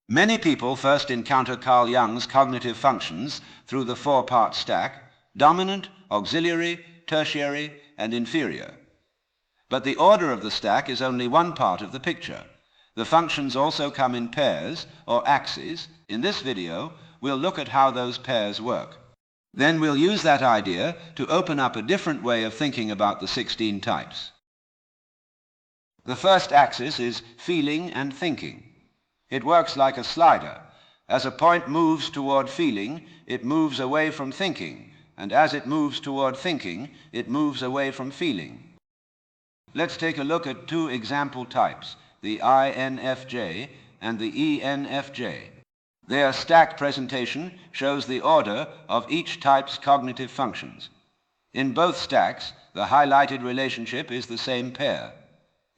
Many people first encounter Carl Jung's cognitive functions through the four-part stack: dominant, auxiliary, tertiary, and inferior. But the order of the stack is only one part of the picture. The functions also come in pairs or axes. In this video, we'll look at how those pairs work. Then we'll use that idea to open up a different way of thinking about the 16 types. The first axis is feeling and thinking. It works like a slider. As a point moves toward feeling, it moves away from thinking, and as it moves toward thinking, it moves away from feeling. Let's take a look at two example types, the INFJ and the ENFJ. Their stack presentation shows the order of each type's cognitive functions. In both stacks, the highlighted relationship is the same pair: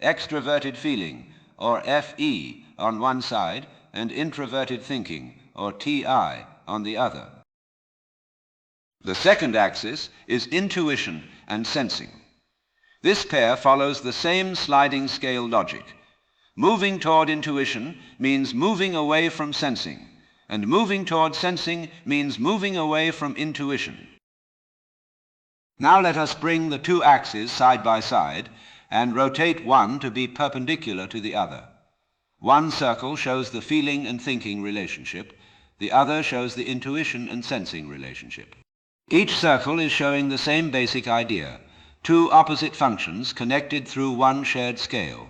extroverted feeling, or FE, on one side, and introverted thinking, or TI, on the other. The second axis is intuition and sensing. This pair follows the same sliding scale logic. Moving toward intuition means moving away from sensing, and moving toward sensing means moving away from intuition. Now let us bring the two axes side by side and rotate one to be perpendicular to the other. One circle shows the feeling and thinking relationship, the other shows the intuition and sensing relationship. Each circle is showing the same basic idea: two opposite functions connected through one shared scale.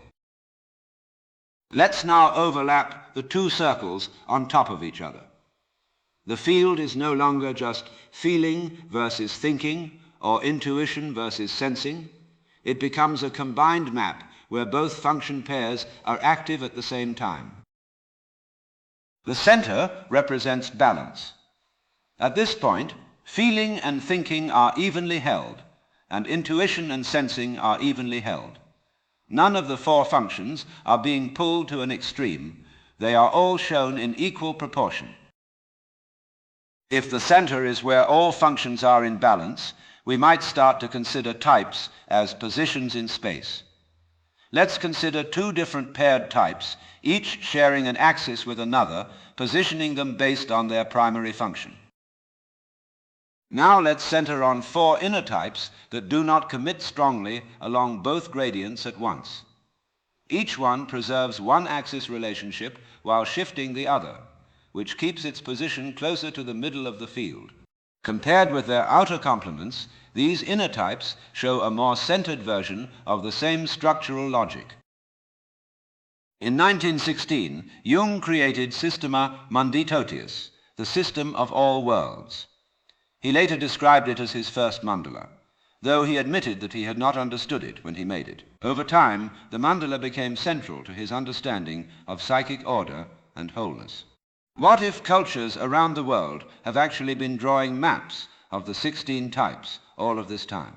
Let's now overlap the two circles on top of each other. The field is no longer just feeling versus thinking, or intuition versus sensing. It becomes a combined map where both function pairs are active at the same time. The center represents balance. At this point, feeling and thinking are evenly held, and intuition and sensing are evenly held. None of the four functions are being pulled to an extreme. They are all shown in equal proportion. If the center is where all functions are in balance, we might start to consider types as positions in space. Let's consider two different paired types, each sharing an axis with another, positioning them based on their primary function. Now let's center on four inner types that do not commit strongly along both gradients at once. Each one preserves one axis relationship while shifting the other, which keeps its position closer to the middle of the field. Compared with their outer complements, these inner types show a more centered version of the same structural logic. In 1916, Jung created Systema Munditotius, the system of all worlds. He later described it as his first mandala, though he admitted that he had not understood it when he made it. Over time, the mandala became central to his understanding of psychic order and wholeness. What if cultures around the world have actually been drawing maps of the 16 types all of this time?